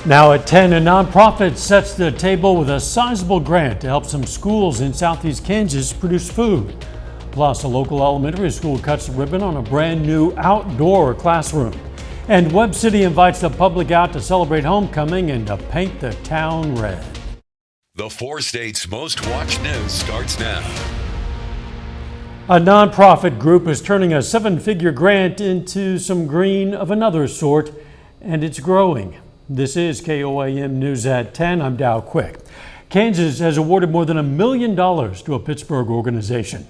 Now at 10, a nonprofit sets the table with a sizable grant to help some schools in southeast Kansas produce food. Plus, a local elementary school cuts the ribbon on a brand new outdoor classroom. And Webb City invites the public out to celebrate homecoming and to paint the town red. The 4 states' most watched news starts now. A nonprofit group is turning a 7-figure grant into some green of another sort, and it's growing. This is KOAM News at 10. I'm Dow Quick. Kansas has awarded more than $1 million to a Pittsburgh organization.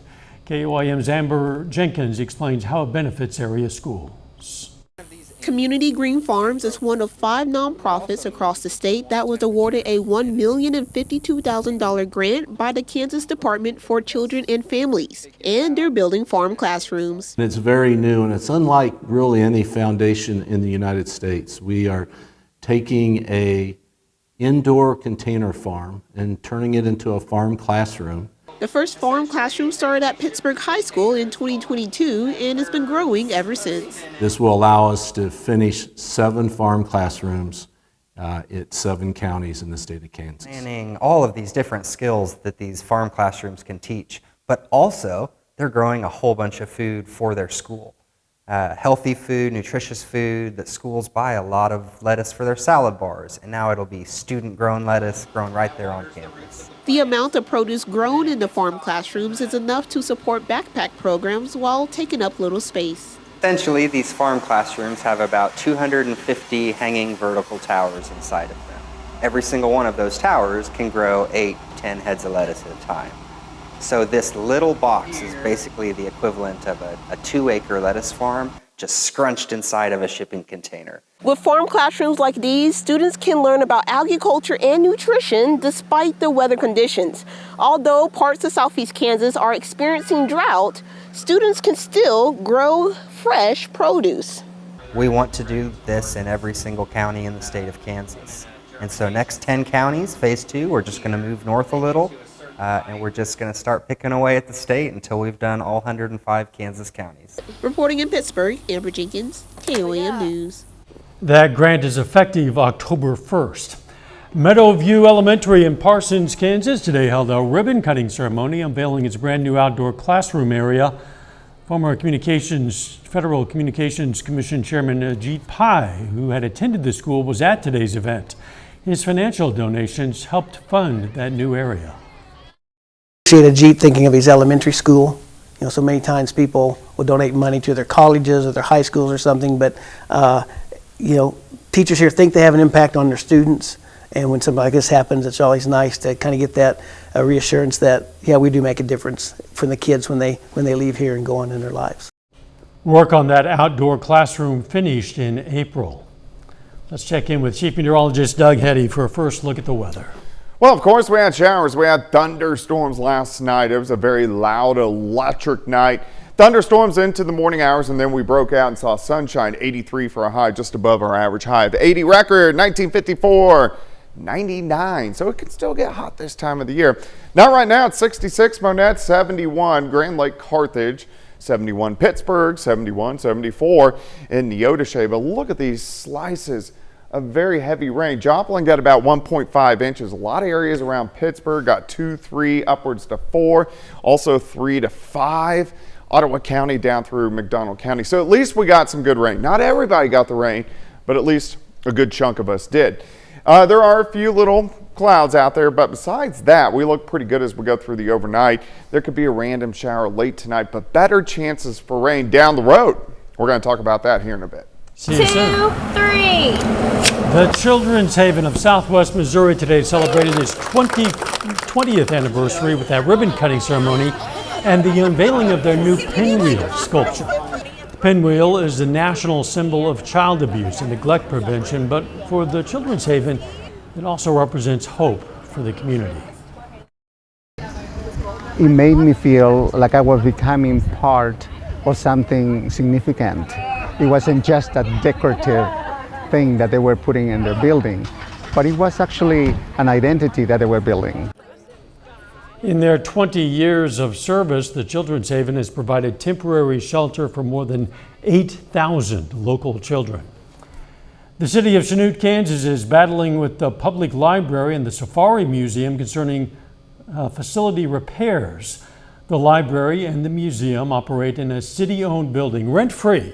KOAM's Amber Jenkins explains how it benefits area schools. Community Green Farms is one of 5 nonprofits across the state that was awarded a $1,052,000 grant by the Kansas Department for Children and Families, and they're building farm classrooms. It's very new, and it's unlike really any foundation in the United States. We are taking a indoor container farm and turning it into a farm classroom. The first farm classroom started at Pittsburgh High School in 2022 and has been growing ever since. This will allow us to finish 7 farm classrooms at 7 counties in the state of Kansas. Planning all of these different skills that these farm classrooms can teach, but also they're growing a whole bunch of food for their school. Healthy food, nutritious food that schools buy a lot of lettuce for their salad bars, and now it'll be student-grown lettuce grown right there on campus. The amount of produce grown in the farm classrooms is enough to support backpack programs while taking up little space. Essentially, these farm classrooms have about 250 hanging vertical towers inside of them. Every single one of those towers can grow 8, 10 heads of lettuce at a time. So this little box is basically the equivalent of a 2-acre lettuce farm just scrunched inside of a shipping container. With farm classrooms like these, students can learn about agriculture and nutrition despite the weather conditions. Although parts of southeast Kansas are experiencing drought, students can still grow fresh produce. We want to do this in every single county in the state of Kansas. And so next 10 counties, phase 2, we're just going to move north a little. And we're just going to start picking away at the state until we've done all 105 Kansas counties. Reporting in Pittsburgh, Amber Jenkins, KOAM News. That grant is effective October 1st. Meadowview Elementary in Parsons, Kansas today held a ribbon-cutting ceremony unveiling its brand new outdoor classroom area. Former Federal Communications Commission Chairman Ajit Pai, who had attended the school, was at today's event. His financial donations helped fund that new area. Appreciate Ajit thinking of his elementary school. You know, so many times people will donate money to their colleges or their high schools or something, but you know, teachers here think they have an impact on their students, and when something like this happens, it's always nice to kind of get that reassurance that, yeah, we do make a difference for the kids when they leave here and go on in their lives. Work on that outdoor classroom finished in April. Let's check in with Chief Meteorologist Doug Heddy for a first look at the weather. Well, of course, we had showers. We had thunderstorms last night. It was a very loud, electric night. Thunderstorms into the morning hours, and then we broke out and saw sunshine. 83 for a high, just above our average high. The 80 record, 1954, 99. So it can still get hot this time of the year. Now, right now, it's 66, Monette, 71, Grand Lake, Carthage, 71, Pittsburgh, 71, 74 in Neodesha. But look at these slices of very heavy rain. Joplin got about 1.5 inches. A lot of areas around Pittsburgh got 2, 3, upwards to 4, also 3 to 5. Ottawa County down through McDonald County. So at least we got some good rain. Not everybody got the rain, but at least a good chunk of us did. There are a few little clouds out there, but besides that, we look pretty good as we go through the overnight. There could be a random shower late tonight, but better chances for rain down the road. We're going to talk about that here in a bit. 2, 3. The Children's Haven of Southwest Missouri today celebrated its 20th anniversary with that ribbon-cutting ceremony and the unveiling of their new pinwheel sculpture. The pinwheel is the national symbol of child abuse and neglect prevention, but for the Children's Haven, it also represents hope for the community. It made me feel like I was becoming part of something significant. It wasn't just a decorative thing that they were putting in their building, but it was actually an identity that they were building. In their 20 years of service, the Children's Haven has provided temporary shelter for more than 8,000 local children. The city of Chanute, Kansas is battling with the public library and the Safari Museum concerning facility repairs. The library and the museum operate in a city-owned building, rent-free,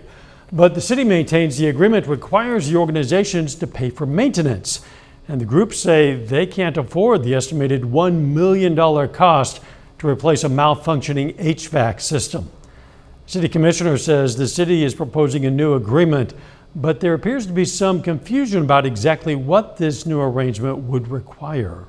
but the city maintains the agreement requires the organizations to pay for maintenance. And the groups say they can't afford the estimated $1 million cost to replace a malfunctioning HVAC system. City Commissioner says the city is proposing a new agreement, but there appears to be some confusion about exactly what this new arrangement would require.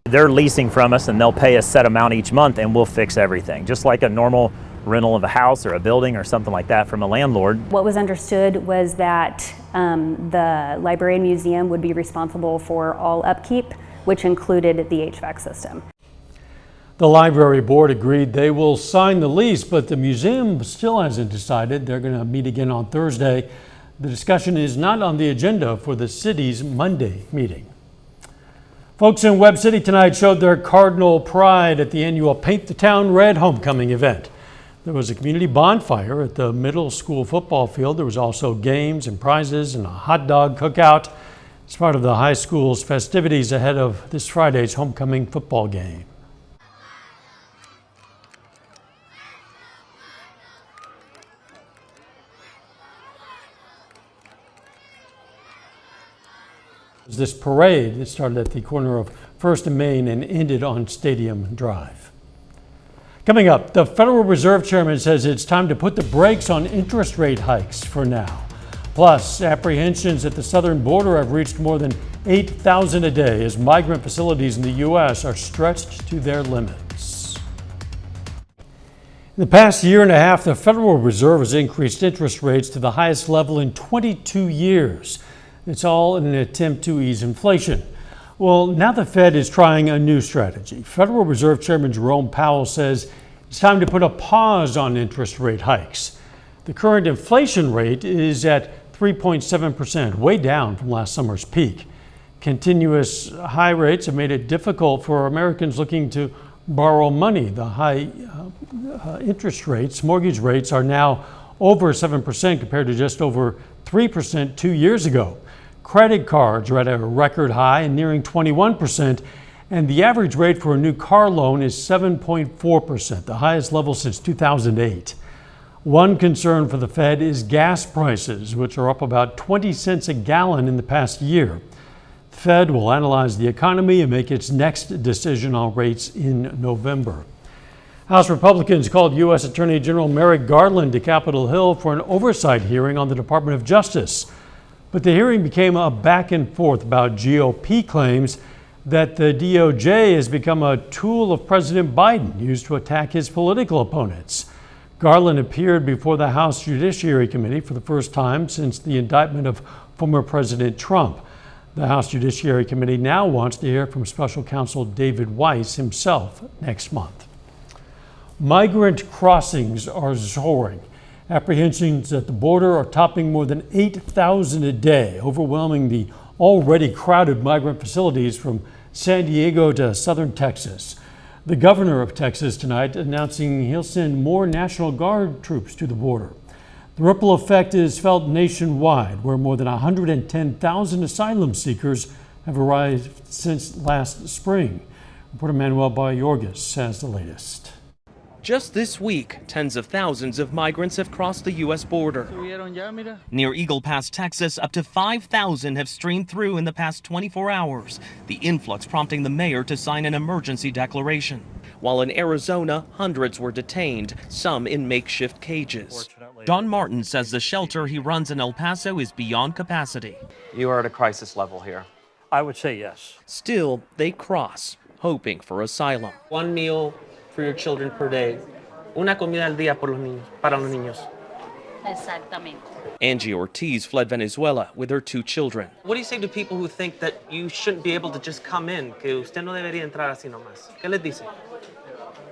They're leasing from us and they'll pay a set amount each month and we'll fix everything, just like a normal rental of a house or a building or something like that from a landlord. What was understood was that the library and museum would be responsible for all upkeep, which included the HVAC system. The library board agreed they will sign the lease, but the museum still hasn't decided. They're going to meet again on Thursday. The discussion is not on the agenda for the city's Monday meeting. Folks in Webb City tonight showed their Cardinal pride at the annual Paint the Town Red homecoming event. There was a community bonfire at the middle school football field. There was also games and prizes and a hot dog cookout. It's part of the high school's festivities ahead of this Friday's homecoming football game. This parade that started at the corner of First and Main and ended on Stadium Drive. Coming up, the Federal Reserve Chairman says it's time to put the brakes on interest rate hikes for now. Plus, apprehensions at the southern border have reached more than 8,000 a day as migrant facilities in the U.S. are stretched to their limits. In the past year and a half, the Federal Reserve has increased interest rates to the highest level in 22 years. It's all in an attempt to ease inflation. Well, now the Fed is trying a new strategy. Federal Reserve Chairman Jerome Powell says it's time to put a pause on interest rate hikes. The current inflation rate is at 3.7%, way down from last summer's peak. Continuous high rates have made it difficult for Americans looking to borrow money. The high interest rates, mortgage rates, are now over 7% compared to just over 3% 2 years ago. Credit cards are at a record high and nearing 21%, and the average rate for a new car loan is 7.4%, the highest level since 2008. One concern for the Fed is gas prices, which are up about 20 cents a gallon in the past year. The Fed will analyze the economy and make its next decision on rates in November. House Republicans called U.S. Attorney General Merrick Garland to Capitol Hill for an oversight hearing on the Department of Justice. But the hearing became a back and forth about GOP claims that the DOJ has become a tool of President Biden used to attack his political opponents. Garland appeared before the House Judiciary Committee for the first time since the indictment of former President Trump. The House Judiciary Committee now wants to hear from Special Counsel David Weiss himself next month. Migrant crossings are soaring. Apprehensions at the border are topping more than 8,000 a day, overwhelming the already crowded migrant facilities from San Diego to southern Texas. The governor of Texas tonight announcing he'll send more National Guard troops to the border. The ripple effect is felt nationwide, where more than 110,000 asylum seekers have arrived since last spring. Reporter Manuel Bayorgas has the latest. Just this week, tens of thousands of migrants have crossed the U.S. border. Near Eagle Pass, Texas, up to 5,000 have streamed through in the past 24 hours, the influx prompting the mayor to sign an emergency declaration. While in Arizona, hundreds were detained, some in makeshift cages. Don Martin says the shelter he runs in El Paso is beyond capacity. You are at a crisis level here. I would say yes. Still, they cross, hoping for asylum. One meal for your children per day. Una comida al día por los niños, para los niños. Exactamente. Angie Ortiz fled Venezuela with her 2 children. What do you say to people who think that you shouldn't be able to just come in, que usted no debería entrar así nomás? ¿Qué les dice?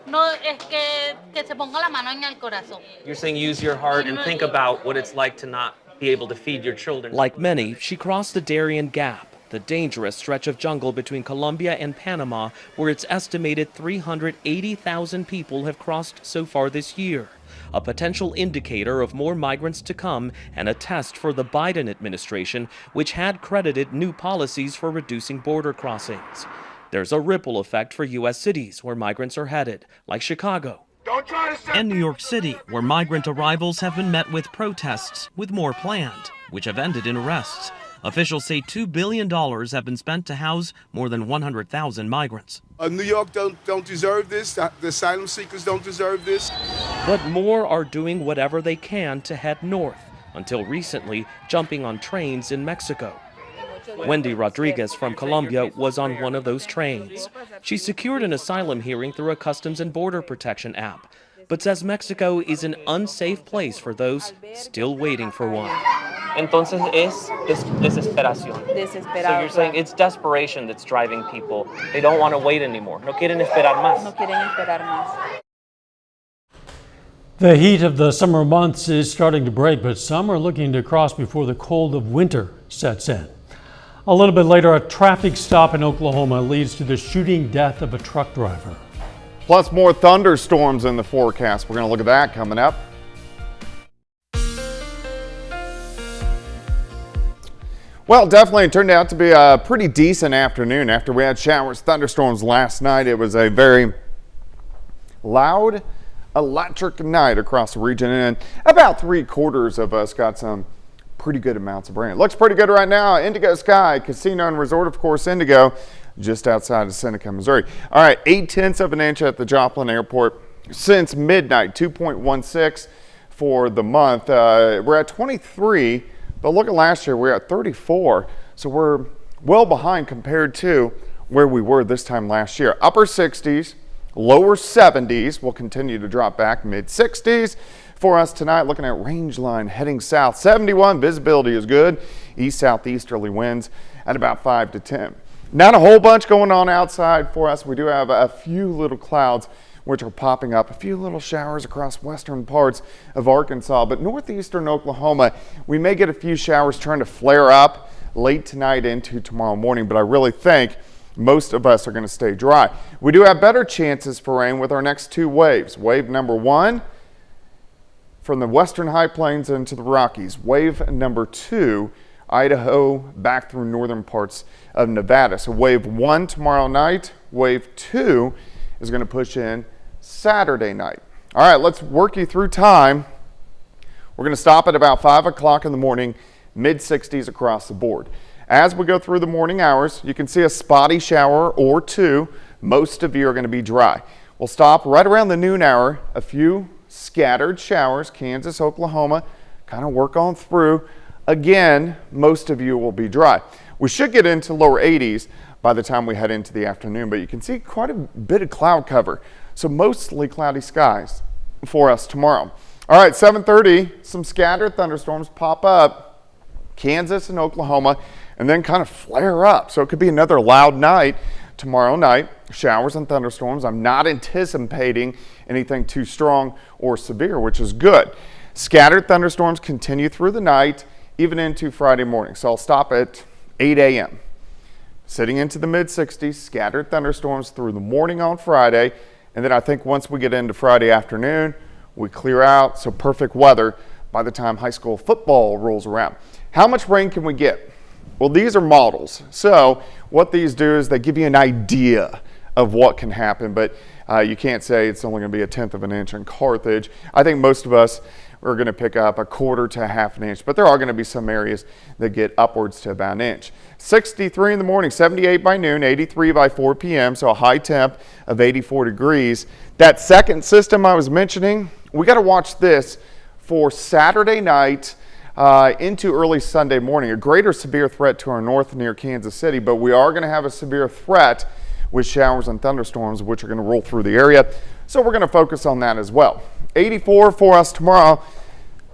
No, es que se ponga la mano en el corazón. You're saying use your heart and think about what it's like to not be able to feed your children. Like many, she crossed the Darien Gap, the dangerous stretch of jungle between Colombia and Panama, where it's estimated 380,000 people have crossed so far this year. A potential indicator of more migrants to come and a test for the Biden administration, which had credited new policies for reducing border crossings. There's a ripple effect for U.S. cities where migrants are headed, like Chicago and New York City, where migrant arrivals have been met with protests, with more planned, which have ended in arrests. Officials say $2 billion have been spent to house more than 100,000 migrants. New York don't deserve this. The asylum seekers don't deserve this. But more are doing whatever they can to head north, until recently jumping on trains in Mexico. Wendy Rodriguez from Colombia was on one of those trains. She secured an asylum hearing through a Customs and Border Protection app, but says Mexico is an unsafe place for those still waiting for one. Entonces es desesperación. So you're saying it's desperation that's driving people. They don't want to wait anymore. No quieren esperar más. The heat of the summer months is starting to break, but some are looking to cross before the cold of winter sets in. A little bit later, a traffic stop in Oklahoma leads to the shooting death of a truck driver. Plus more thunderstorms in the forecast. We're going to look at that coming up. Well, definitely it turned out to be a pretty decent afternoon after we had showers, thunderstorms last night. It was a very loud, electric night across the region, and about 3/4 of us got some pretty good amounts of rain. It looks pretty good right now. Indigo Sky Casino and Resort, of course, Indigo, just outside of Seneca, Missouri. All right, 0.8 of an inch at the Joplin Airport since midnight, 2.16 for the month. We're at 23, but look at last year, we were at 34, so we're well behind compared to where we were this time last year. Upper 60s, lower 70s will continue to drop back, mid 60s. For us tonight, looking at range line heading south, 71, visibility is good. East-southeasterly winds at about 5 to 10. Not a whole bunch going on outside for us. We do have a few little clouds which are popping up, a few little showers across western parts of Arkansas, but northeastern Oklahoma, we may get a few showers trying to flare up late tonight into tomorrow morning, but I really think most of us are going to stay dry. We do have better chances for rain with our next two waves. Wave number 1 from the western high plains into the Rockies. Wave number 2, Idaho back through northern parts of Nevada. So wave 1 tomorrow night, wave 2 is going to push in Saturday night. All right, let's work you through time. We're going to stop at about 5 o'clock in the morning, mid 60s across the board. As we go through the morning hours, you can see a spotty shower or two. Most of you are going to be dry. We'll stop right around the noon hour, a few scattered showers, Kansas, Oklahoma, kind of work on through. Again, most of you will be dry. We should get into lower 80s by the time we head into the afternoon, but you can see quite a bit of cloud cover. So mostly cloudy skies for us tomorrow. All right, 7:30, some scattered thunderstorms pop up, Kansas and Oklahoma, and then kind of flare up. So it could be another loud night tomorrow night, showers and thunderstorms. I'm not anticipating anything too strong or severe, which is good. Scattered thunderstorms continue through the night, even into Friday morning. So I'll stop at 8 a.m. Sitting into the mid 60s, scattered thunderstorms through the morning on Friday. And then I think once we get into Friday afternoon, we clear out. So perfect weather by the time high school football rolls around. How much rain can we get? Well, these are models. So what these do is they give you an idea of what can happen, but you can't say it's only going to be 1/10 of an inch in Carthage. I think most of us are going to pick up 1/4 to 1/2 inch, but there are going to be some areas that get upwards to about an inch. 63 in the morning, 78 by noon, 83 by 4 p.m., so a high temp of 84 degrees. That second system I was mentioning, we got to watch this for Saturday night into early Sunday morning. A greater severe threat to our north near Kansas City, but we are going to have a severe threat with showers and thunderstorms, which are going to roll through the area. So we're going to focus on that as well. 84 for us tomorrow.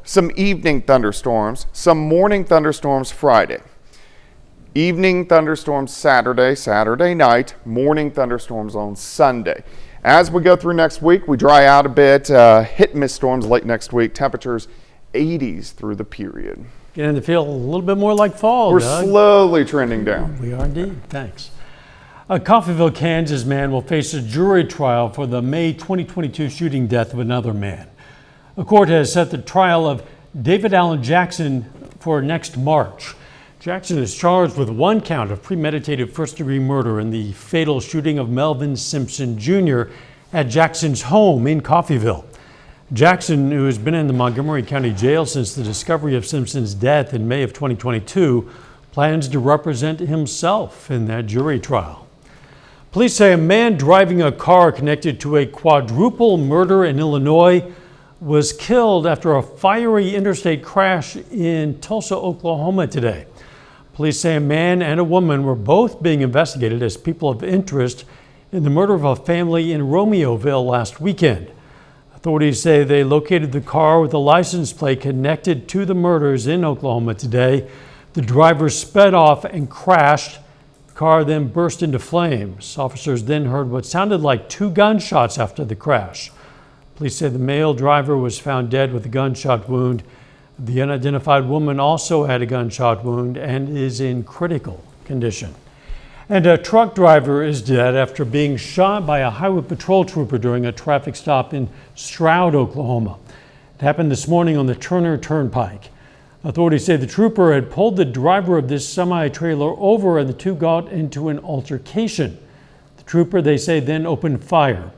Some evening thunderstorms, some morning thunderstorms Friday. Evening thunderstorms Saturday night, morning thunderstorms on Sunday. As we go through next week, we dry out a bit, hit and miss storms late next week, temperatures 80s through the period. Getting to feel a little bit more like fall, We're Doug. slowly trending down. We are indeed. Thanks. A Coffeyville, Kansas man will face a jury trial for the May 2022 shooting death of another man. A court has set the trial of David Allen Jackson for next March. Jackson is charged with one count of premeditated first-degree murder in the fatal shooting of Melvin Simpson Jr. at Jackson's home in Coffeyville. Jackson, who has been in the Montgomery County Jail since the discovery of Simpson's death in May of 2022, plans to represent himself in that jury trial. Police say a man driving a car connected to a quadruple murder in Illinois was killed after a fiery interstate crash in Tulsa, Oklahoma today. Police say a man and a woman were both being investigated as people of interest in the murder of a family in Romeoville last weekend. Authorities say they located the car with a license plate connected to the murders in Oklahoma today. The driver sped off and crashed. The car then burst into flames. Officers then heard what sounded like 2 gunshots after the crash. Police say the male driver was found dead with a gunshot wound. The unidentified woman also had a gunshot wound and is in critical condition. And a truck driver is dead after being shot by a highway patrol trooper during a traffic stop in Stroud, Oklahoma. It happened this morning on the Turner Turnpike. Authorities say the trooper had pulled the driver of this semi-trailer over and the two got into an altercation. The trooper, they say, then opened fire.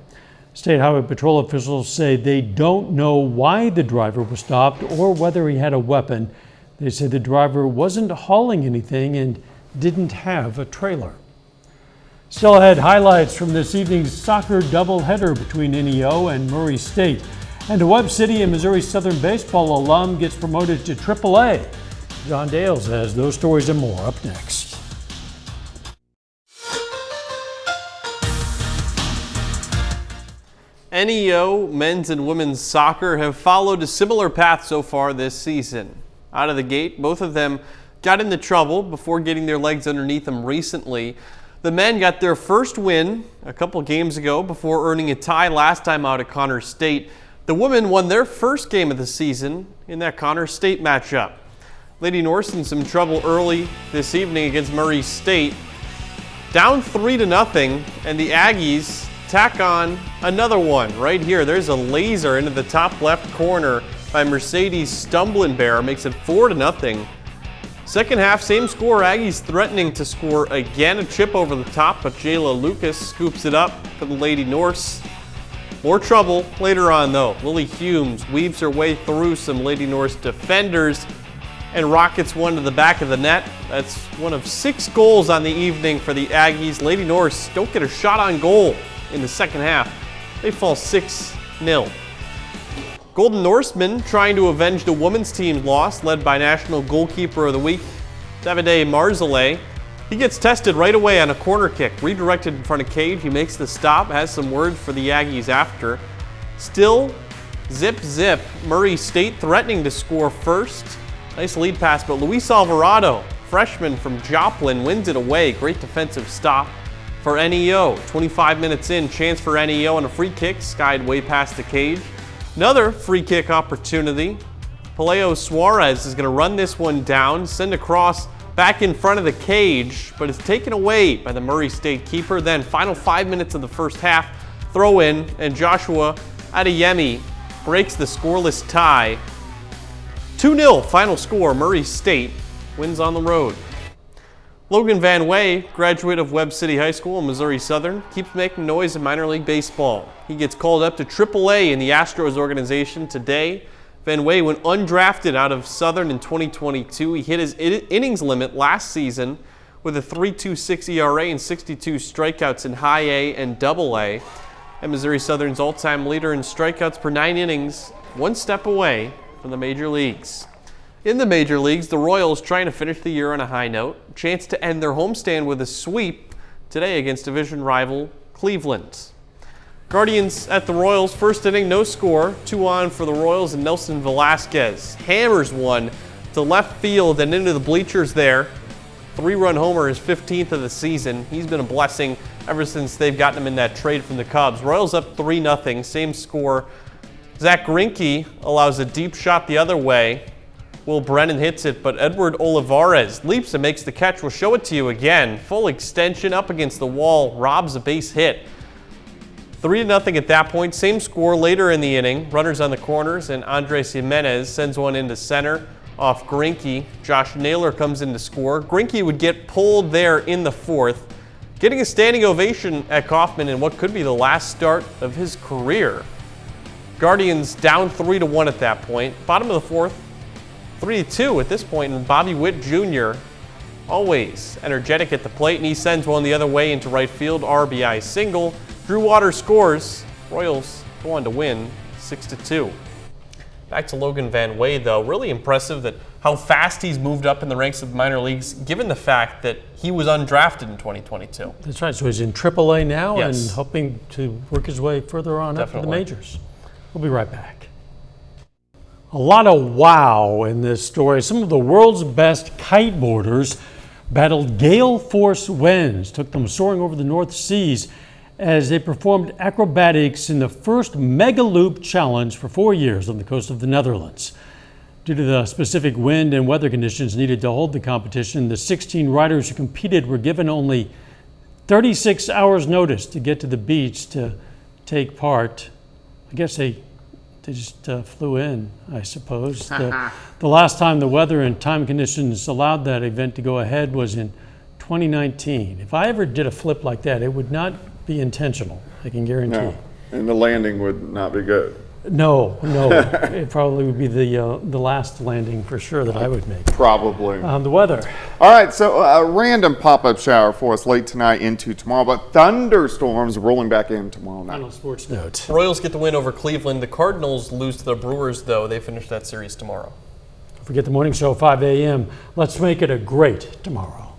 State Highway Patrol officials say they don't know why the driver was stopped or whether he had a weapon. They say the driver wasn't hauling anything and didn't have a trailer. Still ahead, highlights from this evening's soccer doubleheader between NEO and Murray State. And a Webb City and Missouri Southern baseball alum gets promoted to AAA. John Dales has those stories and more up next. NEO men's and women's soccer have followed a similar path so far this season. Out of the gate, both of them got into trouble before getting their legs underneath them recently. The men got their first win a couple games ago before earning a tie last time out at Connors State. The women won their first game of the season in that Connors State matchup. Lady Norse in some trouble early this evening against Murray State. Down 3-0, and the Aggies tack on another one right here. There's a laser into the top left corner by Mercedes Stumblinbear. Makes it 4-0. Second half, same score. Aggies threatening to score again. A chip over the top, but Jayla Lucas scoops it up for the Lady Norse. More trouble later on, though. Lily Humes weaves her way through some Lady Norse defenders and rockets one to the back of the net. That's one of 6 goals on the evening for the Aggies. Lady Norse don't get a shot on goal in the second half. They fall 6-0. Golden Norsemen trying to avenge the women's team's loss, led by National Goalkeeper of the Week, Davide Marzale. He gets tested right away on a corner kick, redirected in front of cage. He makes the stop, has some words for the Aggies after. Still, zip. Murray State threatening to score first. Nice lead pass, but Luis Alvarado, freshman from Joplin, wins it away. Great defensive stop for NEO. 25 minutes in, chance for NEO on a free kick, skied way past the cage. Another free kick opportunity. Paleo Suarez is going to run this one down, send across back in front of the cage, but it's taken away by the Murray State keeper. Then final 5 minutes of the first half, throw in, and Joshua Adeyemi breaks the scoreless tie. 2-0 final score. Murray State wins on the road. Logan Van Way, graduate of Webb City High School in Missouri Southern, keeps making noise in minor league baseball. He gets called up to AAA in the Astros organization today. Van Way went undrafted out of Southern in 2022. He hit his innings limit last season with a 3.26 ERA and 62 strikeouts in high A and double A. And Missouri Southern's all-time leader in strikeouts per 9 innings, one step away from the major leagues. In the major leagues, the Royals trying to finish the year on a high note. Chance to end their homestand with a sweep today against division rival Cleveland. Guardians at the Royals, first inning, no score. 2 on for the Royals, and Nelson Velasquez hammers one to left field and into the bleachers there. 3-run homer, his 15th of the season. He's been a blessing ever since they've gotten him in that trade from the Cubs. Royals up 3-0, same score. Zach Greinke allows a deep shot the other way. Will Brennan hits it, but Edward Olivares leaps and makes the catch. We'll show it to you again. Full extension up against the wall, robs a base hit. 3-0 at that point. Same score later in the inning. Runners on the corners, and Andres Jimenez sends one into center off Greinke. Josh Naylor comes in to score. Greinke would get pulled there in the 4th, getting a standing ovation at Kauffman in what could be the last start of his career. Guardians down 3-1 at that point. Bottom of the 4th, 3-2 at this point, and Bobby Witt Jr. always energetic at the plate, and he sends one the other way into right field. RBI single. Drew Waters scores. Royals go on to win 6-2. Back to Logan Van Wade, though. Really impressive that how fast he's moved up in the ranks of the minor leagues, given the fact that he was undrafted in 2022. That's right. So he's in AAA now Yes. and hoping to work his way further on up to the majors. We'll be right back. A lot of wow in this story. Some of the world's best kiteboarders battled gale force winds, took them soaring over the North Seas as they performed acrobatics in the first mega loop challenge for 4 years on the coast of the Netherlands. Due to the specific wind and weather conditions needed to hold the competition, the 16 riders who competed were given only 36 hours notice to get to the beach to take part. I guess they just flew in, I suppose. The last time the weather and time conditions allowed that event to go ahead was in 2019. If I ever did a flip like that, it would not be intentional, I can guarantee. No, and the landing would not be good. No, it probably would be the last landing for sure that I would make. Probably. The weather. All right, so a random pop-up shower for us late tonight into tomorrow, but thunderstorms rolling back in tomorrow night. Final sports note. Royals get the win over Cleveland. The Cardinals lose to the Brewers, though. They finish that series tomorrow. Don't forget the morning show, 5 a.m. Let's make it a great tomorrow.